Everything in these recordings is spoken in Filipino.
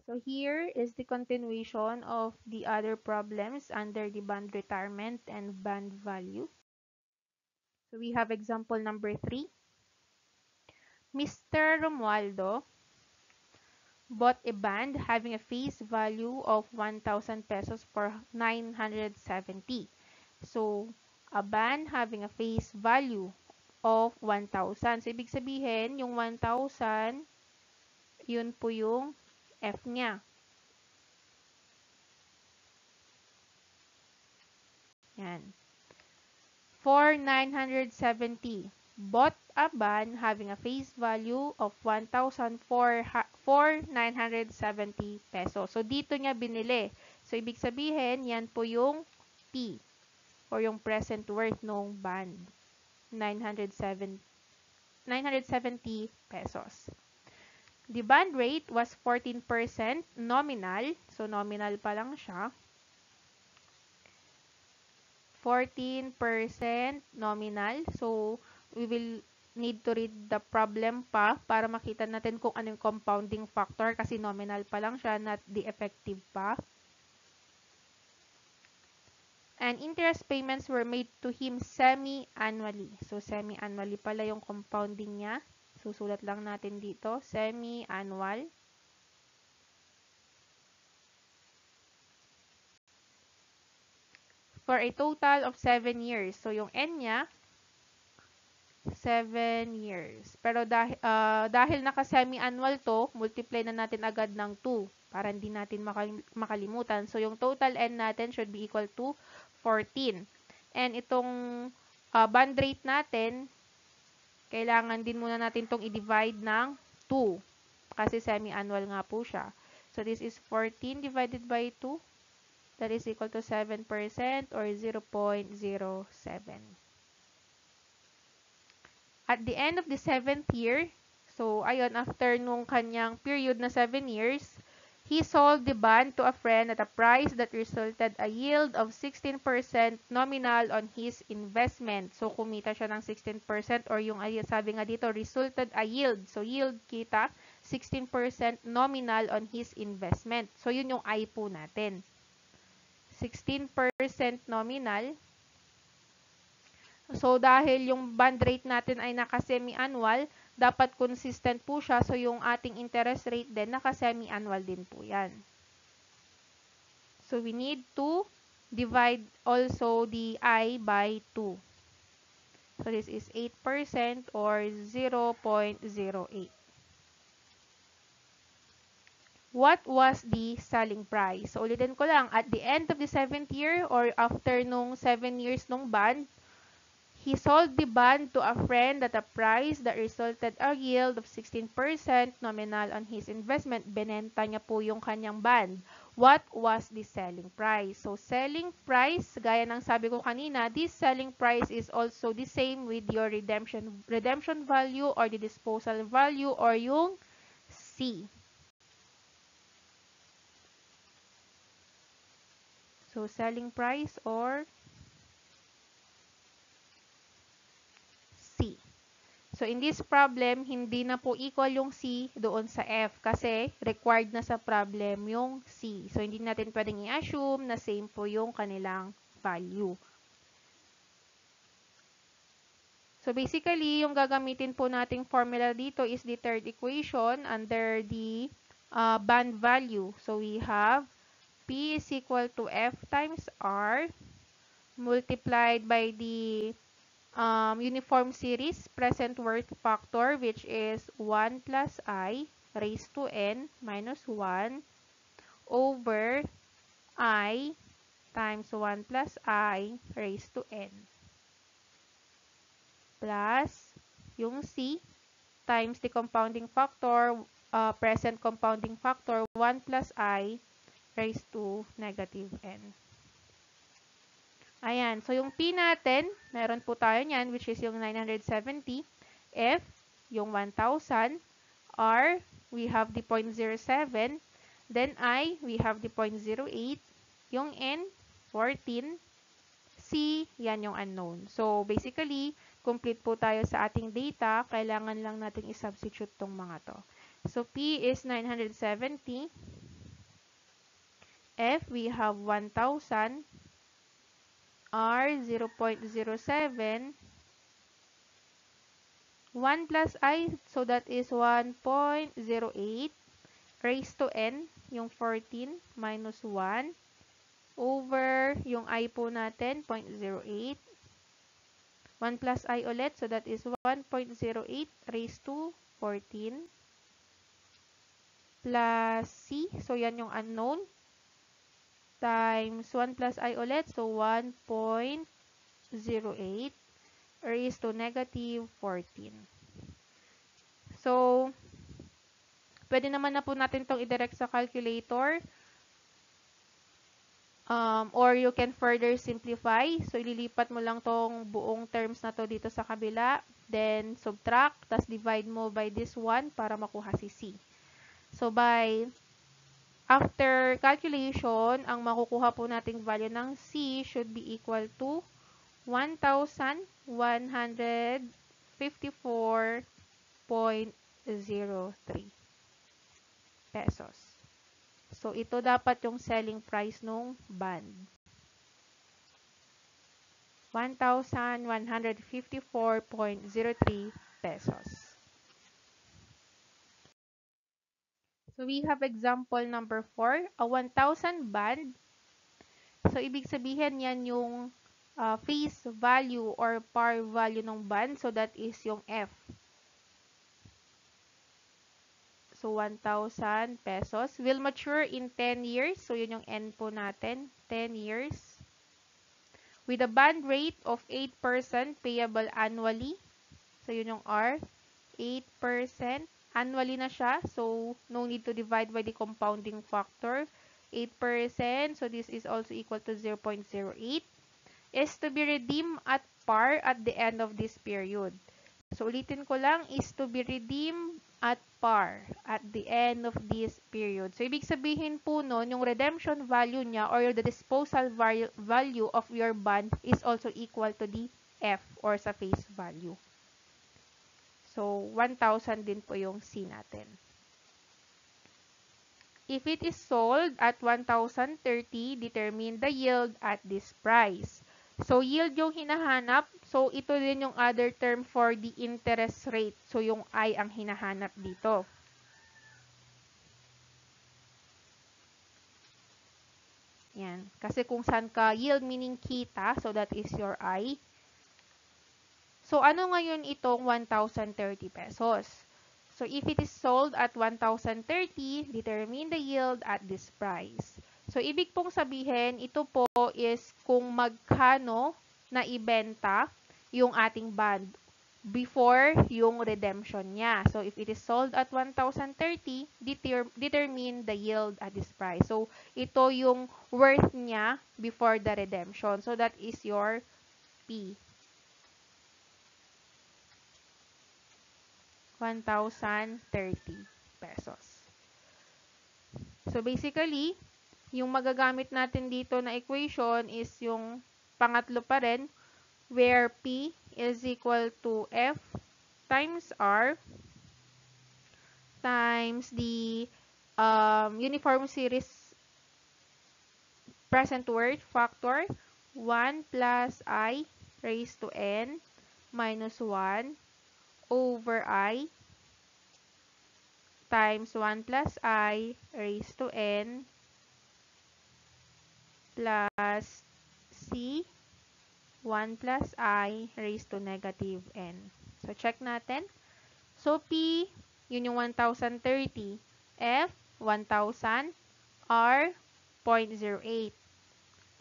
So here is the continuation of the other problems under the band retirement and band value. So we have example number 3. Mr. Romualdo bought a band having a face value of 1,000 pesos for 970. So, a band having a face value of 1,000. So, ibig sabihin, yung 1,000, yun po yung F niya. Yan. For 970, bought a band having a face value of 1,000 for 970 pesos. So, dito niya binili. So, ibig sabihin, yan po yung P or yung present worth ng band. 970 pesos. The band rate was 14% nominal. So, nominal pa lang siya. 14% nominal. So, we will need to read the problem pa para makita natin kung ano yung compounding factor kasi nominal pa lang siya, not the effective pa. And interest payments were made to him semi-annually. So, semi-annually pala yung compounding niya. Susulat lang natin dito, semi-annual. For a total of 7 years. So, yung N niya, 7 years. Pero dahil naka-semi-annual to, multiply na natin agad ng 2 para hindi natin makalimutan. So, yung total N natin should be equal to 14. And itong band rate natin, kailangan din muna natin itong i-divide ng 2 kasi semi-annual nga po siya. So, this is 14 divided by 2. That is equal to 7% or 0.07. At the end of the 7th year, so ayun, after nung kanyang period na 7 years, he sold the bond to a friend at a price that resulted a yield of 16% nominal on his investment. So, kumita siya ng 16% or yung sabi nga dito, resulted a yield. So, yield kita, 16% nominal on his investment. So, yun yung I po natin. 16% nominal. So, dahil yung band rate natin ay naka-semi-annual, dapat consistent po siya. So, yung ating interest rate din, naka-semi-annual din po yan. So, we need to divide also the I by 2. So, this is 8% or 0.08. What was the selling price? So, ulitin ko lang, at the end of the 7th year or after nung 7 years nung band, he sold the bond to a friend at a price that resulted a yield of 16% nominal on his investment. Benenta niya po yung kanyang bond. What was the selling price? So, selling price, gaya ng sabi ko kanina, this selling price is also the same with your redemption value or the disposal value or yung C. So, selling price or C. So, in this problem, hindi na po equal yung C doon sa F kasi required na sa problem yung C. So, hindi natin pwedeng i-assume na same po yung kanilang value. So, basically, yung gagamitin po nating formula dito is the third equation under the band value. So, we have P is equal to F times R multiplied by the uniform series present worth factor, which is 1 plus I raised to n minus 1 over I times 1 plus I raised to n plus yung C times the compounding factor, present compounding factor, 1 plus I raised to negative n. Ayan. So, yung P natin, meron po tayo niyan, which is yung 970. F, yung 1,000. R, we have the 0.07. Then I, we have the 0.08. Yung N, 14. C, yan yung unknown. So, basically, complete po tayo sa ating data. Kailangan lang natin i-substitute tong mga to. So, P is 970. F, we have 1,000. R, 0.07. 1 plus I, so that is 1.08. Raised to N, yung 14, minus 1. Over yung I po natin, 0.08. 1 plus I ulit, so that is 1.08 raised to 14. Plus C, so yan yung unknown. Times 1 plus I ulit, so 1.08 raised to negative 14. So, pwede naman na po natin itong i-direct sa calculator. Or you can further simplify. So, ililipat mo lang tong buong terms na to dito sa kabila. Then, subtract. Tapos, divide mo by this one para makuha si C. So, after calculation, ang makukuha po nating value ng C should be equal to 1,154.03 pesos. So, ito dapat yung selling price nung bond. 1,154.03 pesos. So, we have example number 4, a 1,000 bond. So, ibig sabihin yan yung face value or par value ng bond. So, that is yung F. So, 1,000 pesos will mature in 10 years. So, yun yung N po natin, 10 years. With a bond rate of 8% payable annually. So, yun yung R. 8%. Annually na siya. So, no need to divide by the compounding factor. 8%. So, this is also equal to 0.08. Is to be redeemed at par at the end of this period. So, ulitin ko lang, is to be redeemed at par at the end of this period. So, ibig sabihin po nun, yung redemption value niya or the disposal value of your bond is also equal to the F or sa face value. So, 1,000 din po yung C natin. If it is sold at 1,030, determine the yield at this price. So, yield yung hinahanap. So, ito din yung other term for the interest rate. So, yung I ang hinahanap dito. Yan. Kasi kung saan ka yield meaning kita, so that is your I. So, ano ngayon itong 1,030 pesos? So, if it is sold at 1,030, determine the yield at this price. So, ibig pong sabihin, ito po is kung magkano na ibenta yung ating bond before yung redemption niya. So, if it is sold at 1,030, determine the yield at this price. So, ito yung worth niya before the redemption. So, that is your P. 1,030 pesos. So, basically, yung magagamit natin dito na equation is yung pangatlo pa rin, where P is equal to F times R times the uniform series present worth factor 1 plus I raised to N minus 1 over I times 1 plus I raised to N plus C 1 plus I raised to negative N. So, check natin. So, P, yun yung 1,030. F, 1,000. R, 0.08.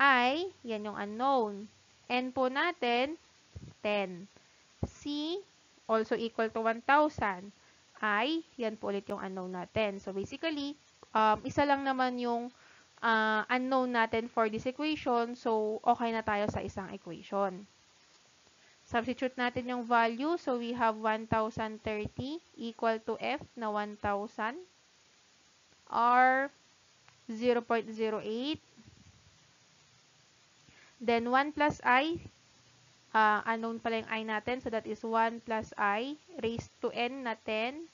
I, yan yung unknown. N po natin, 10. C, also equal to 1,000. I, yan po ulit yung unknown natin. So, basically, isa lang naman yung unknown natin for this equation. So, okay na tayo sa isang equation. Substitute natin yung value. So, we have 1,030 equal to F na 1,000. R, 0.08. Then, 1 plus I, unknown pala yung I natin. So, that is 1 plus I raised to N na 10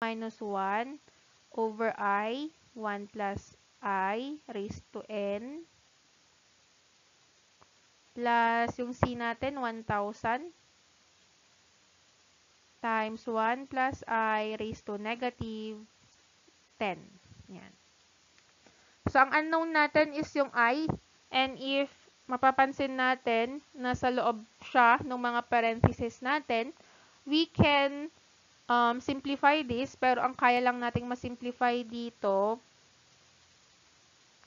minus 1 over I, 1 plus I raised to N plus yung C natin, 1,000 times 1 plus I raised to negative 10. Yan. So, ang unknown natin is yung I. And if mapapansin natin, nasa loob siya ng mga parentheses natin, we can simplify this. Pero ang kaya lang nating masimplify dito,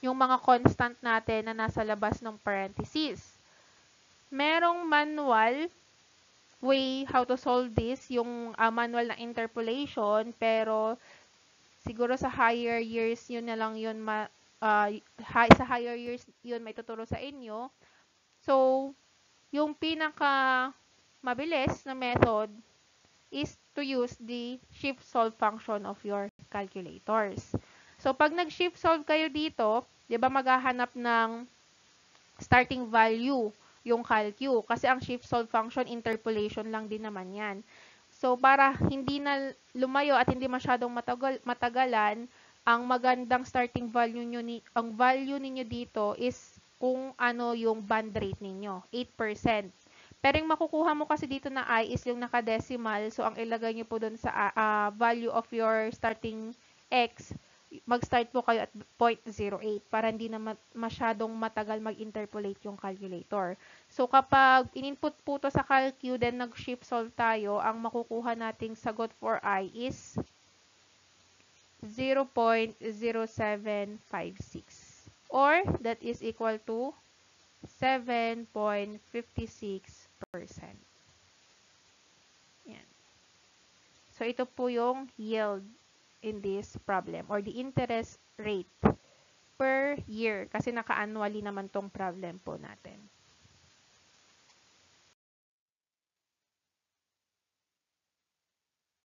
yung mga constant natin na nasa labas ng parentheses. Merong manual way how to solve this, yung manual na interpolation, pero siguro sa higher years yun na lang yun sa higher years yun may tuturo sa inyo. So, yung pinaka mabilis na method is to use the shift solve function of your calculators. So, pag nag-shift solve kayo dito, 'di ba maghahanap ng starting value yung calcu kasi ang shift solve function interpolation lang din naman 'yan. So, para hindi na lumayo at hindi masyadong matagalan, ang magandang starting value ang value ninyo dito is kung ano yung band rate ninyo, 8%. Pero yung makukuha mo kasi dito na I is yung nakadecimal, so ang ilagay nyo po dun sa value of your starting X, mag-start po kayo at 0.08 para hindi na masyadong matagal mag-interpolate yung calculator. So, kapag in-input po to sa calcu, then nag-shift solve tayo, ang makukuha nating sagot for I is 0.0756 or that is equal to 7.56%. Yan. So, ito po yung yield in this problem or the interest rate per year kasi naka-annually naman tong problem po natin.